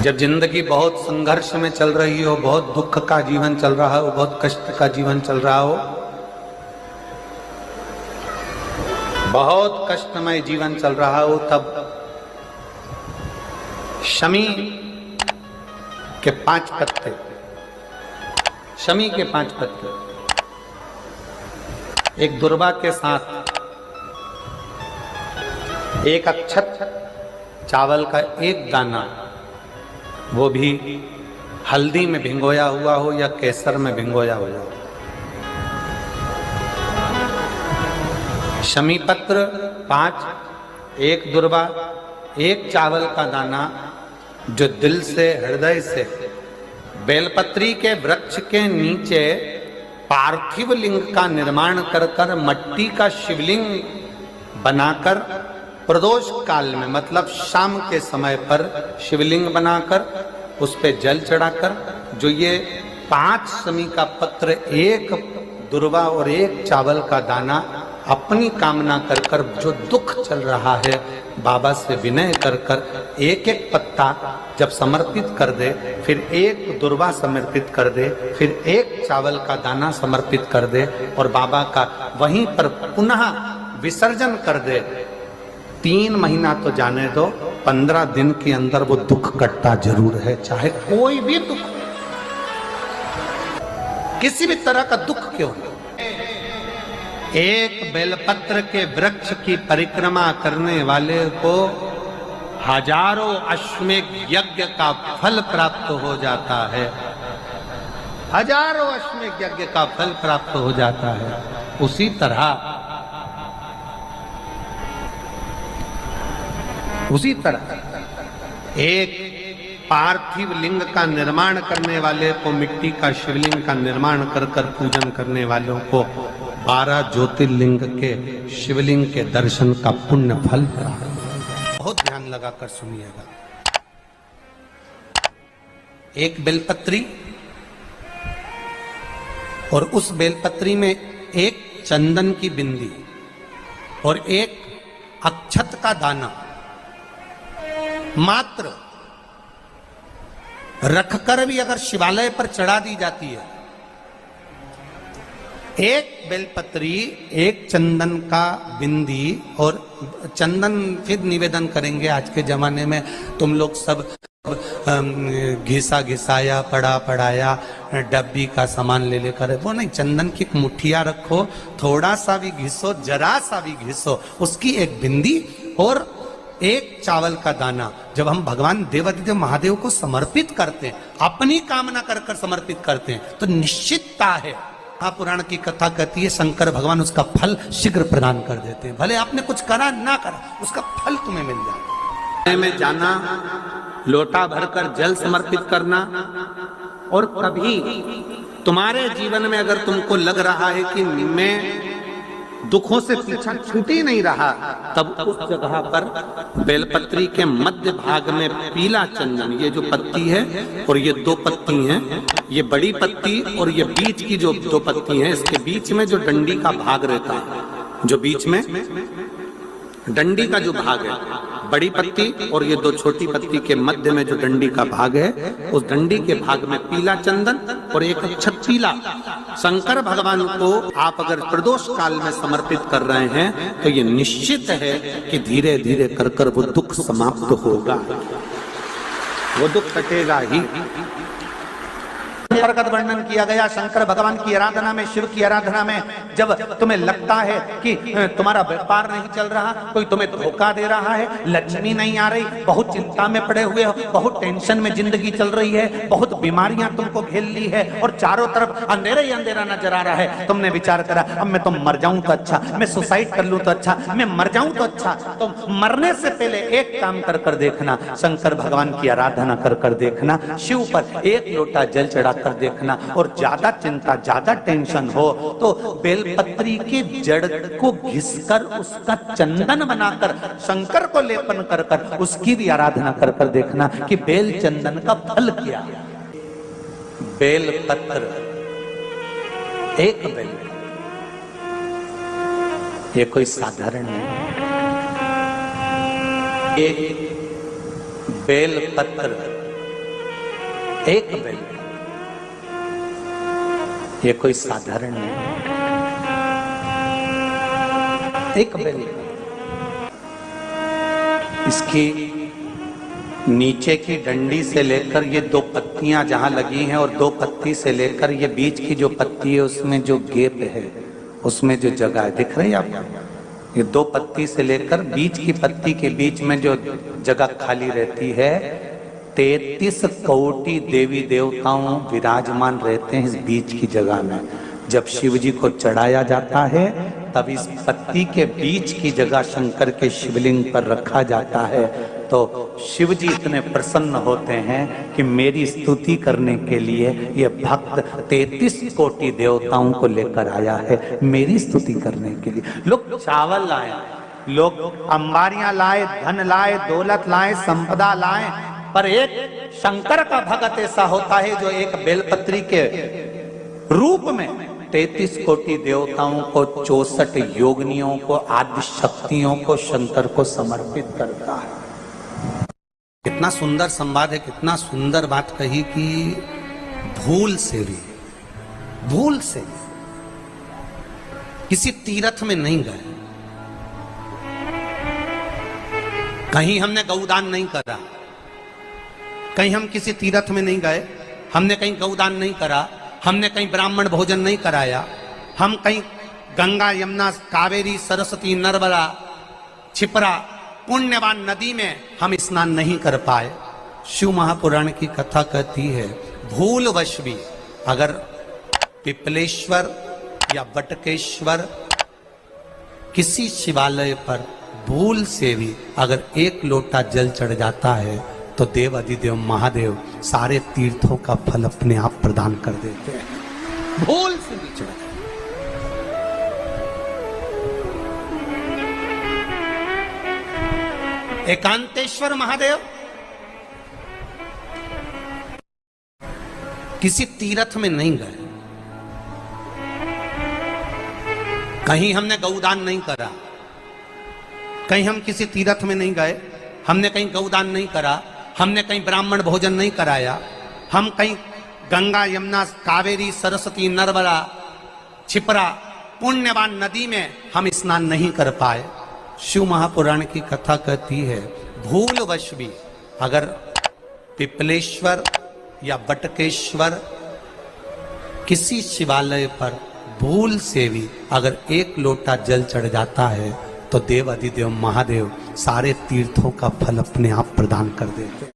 जब जिंदगी बहुत संघर्ष में चल रही हो, बहुत दुख का जीवन चल रहा हो, बहुत कष्ट का जीवन चल रहा हो, बहुत कष्टमय जीवन चल रहा हो, तब शमी के 5 पत्ते, शमी के 5 पत्ते एक दुर्वा के साथ एक अक्षत चावल का एक दाना, वो भी हल्दी में भिंगोया हुआ हो या केसर में भिंगोया हुआ हो, शमी पत्र 5, एक दुर्वा, एक चावल का दाना, जो दिल से हृदय से बेलपत्री के वृक्ष के नीचे पार्थिव लिंग का निर्माण कर कर मट्टी का शिवलिंग बनाकर प्रदोष काल में, मतलब शाम के समय पर शिवलिंग बनाकर उस पे जल चढ़ाकर, जो ये 5 शमी का पत्र, एक दुर्वा और एक चावल का दाना, अपनी कामना कर कर, जो दुख चल रहा है बाबा से विनय कर कर एक एक पत्ता जब समर्पित कर दे, फिर एक दुर्वा समर्पित कर दे, फिर एक चावल का दाना समर्पित कर दे और बाबा का वहीं पर पुनः विसर्जन कर दे, 3 महीना तो जाने दो, 15 दिन के अंदर वो दुख कटता जरूर है, चाहे कोई भी दुख, किसी भी तरह का दुख क्यों हो। एक बेलपत्र के वृक्ष की परिक्रमा करने वाले को हजारों अश्वमेध यज्ञ का फल प्राप्त हो जाता है, हजारों अश्वमेध यज्ञ का फल प्राप्त हो जाता है। उसी तरह एक पार्थिव लिंग का निर्माण करने वाले को, मिट्टी का शिवलिंग का निर्माण कर कर पूजन करने वालों को 12 ज्योतिर्लिंग के शिवलिंग के दर्शन का पुण्य फल प्राप्त। बहुत ध्यान लगाकर सुनिएगा। एक बेलपत्री और उस बेलपत्री में एक चंदन की बिंदी और एक अक्षत का दाना मात्र रखकर भी अगर शिवालय पर चढ़ा दी जाती है, एक बेलपत्री, एक चंदन का बिंदी, और चंदन फिर निवेदन करेंगे आज के जमाने में तुम लोग सब घिसा घिसाया, पड़ा पड़ाया, डब्बी का सामान ले लेकर, वो नहीं, चंदन की एक मुठिया रखो, थोड़ा सा भी घिसो, जरा सा भी घिसो, उसकी एक बिंदी और एक चावल का दाना, जब हम भगवान देवादिदेव महादेव को समर्पित करते हैं, अपनी कामना कर कर समर्पित करते हैं, तो निश्चितता है, पुराण की कथा कहती है, शंकर भगवान उसका फल शीघ्र प्रदान कर देते हैं। भले आपने कुछ करा ना करा, उसका फल तुम्हें मिल जाता है। में जाना, लोटा भरकर जल समर्पित करना, और कभी तुम्हारे जीवन में अगर तुमको लग रहा है कि मैं दुखों से पीछा छूट ही नहीं रहा, तब उस जगह पर बेलपत्री के मध्य भाग में पीला चंदन, ये जो पत्ती है और ये 2 पत्ती हैं, ये बड़ी पत्ती और ये बीच की जो 2 पत्ती हैं, इसके बीच में जो डंडी का भाग रहता है, जो बीच में डंडी का जो भाग है, बड़ी पत्ती और ये 2 छोटी पत्ती के मध्य में जो डंडी का भाग है, उस डंडी के भाग में पीला चंदन और एक अक्षत पीला, शंकर भगवान को आप अगर प्रदोष काल में समर्पित कर रहे हैं, तो ये निश्चित है कि धीरे धीरे कर कर वो दुख समाप्त होगा, वो दुख कटेगा ही। प्रगट वर्णन किया गया शंकर भगवान की आराधना में, शिव की आराधना में, जब तुम्हें लगता है कि तुम्हारा व्यापार नहीं चल रहा, कोई तुम्हें धोखा दे रहा है, लक्ष्मी नहीं आ रही, बहुत चिंता में पड़े हुए हो, बहुत टेंशन में जिंदगी चल रही है, बहुत बीमारियां तुमको घेर ली है और चारों तरफ अंधेरा ही अंधेरा नजर आ रहा है, तुमने विचार करा अब मैं तो मर जाऊं तो अच्छा, मैं सुसाइड कर लूं तो अच्छा, मैं मर जाऊं तो अच्छा, तो मरने से पहले एक काम कर कर देखना, शंकर भगवान की आराधना कर कर देखना, शिव पर एक लोटा जल चढ़ा कर देखना, और ज्यादा चिंता, ज्यादा टेंशन हो तो बेलपत्री के जड़ को घिसकर उसका चंदन बनाकर शंकर को लेपन कर कर उसकी भी आराधना कर कर देखना कि बेल चंदन का फल क्या। बेलपत्र, एक बेल, ये कोई साधारण नहीं, एक बेलपत्र एक बेल, ये कोई साधारण नहीं, एक बेल। इसकी नीचे की डंडी से लेकर ये दो पत्तियां जहां लगी हैं और दो पत्ती से लेकर ये बीच की जो पत्ती है उसमें जो गैप है, उसमें जो जगह है, दिख रही है आपको? ये दो पत्ती से लेकर बीच की पत्ती के बीच में जो जगह खाली रहती है, 33 कोटि देवी देवताओं विराजमान रहते हैं इस बीच की जगह में। जब शिव जी को चढ़ाया जाता है तब इस पत्ती के बीच की जगह शंकर के शिवलिंग पर रखा जाता है, तो शिव जी इतने प्रसन्न होते हैं कि मेरी स्तुति करने के लिए ये भक्त 33 कोटि देवताओं को लेकर आया है, मेरी स्तुति करने के लिए। लोग चावल लाए, लोग अंबारियां लाए, धन लाए, दौलत लाए, संपदा लाए, पर एक शंकर का भक्त ऐसा होता है जो एक बेलपत्री के रूप में 33 कोटि देवताओं को, 64 योगिनियों को, आदि शक्तियों को शंकर को समर्पित करता है। कितना सुंदर संवाद है, कितना सुंदर बात कही कि भूल से भी किसी तीर्थ में नहीं गए, कहीं हमने गौदान नहीं करा, कहीं हम किसी तीर्थ में नहीं गए, हमने कहीं गौदान नहीं करा, हमने कहीं ब्राह्मण भोजन नहीं कराया, हम कहीं गंगा यमुना कावेरी सरस्वती नर्मदा छिपरा पुण्यवान नदी में हम स्नान नहीं कर पाए। शिव महापुराण की कथा कहती है भूलवश भी अगर पिपलेश्वर या बटकेश्वर किसी शिवालय पर भूल से भी अगर एक लोटा जल चढ़ जाता है तो देव अधिदेव महादेव सारे तीर्थों का फल अपने आप प्रदान कर देते हैं। भूल से भी चढ़ एकांतेश्वर महादेव किसी तीर्थ में नहीं गए, कहीं हमने गौदान नहीं करा, कहीं हम किसी तीर्थ में नहीं गए, हमने कहीं गौदान नहीं करा, हमने कहीं ब्राह्मण भोजन नहीं कराया, हम कहीं गंगा यमुना कावेरी सरस्वती नर्मदा छिपरा पुण्यवान नदी में हम स्नान नहीं कर पाए। शिव महापुराण की कथा कहती है भूलवश भी अगर पिपलेश्वर या बटकेश्वर किसी शिवालय पर भूल से भी अगर एक लोटा जल चढ़ जाता है तो देव अधिदेव महादेव सारे तीर्थों का फल अपने आप प्रदान कर देते।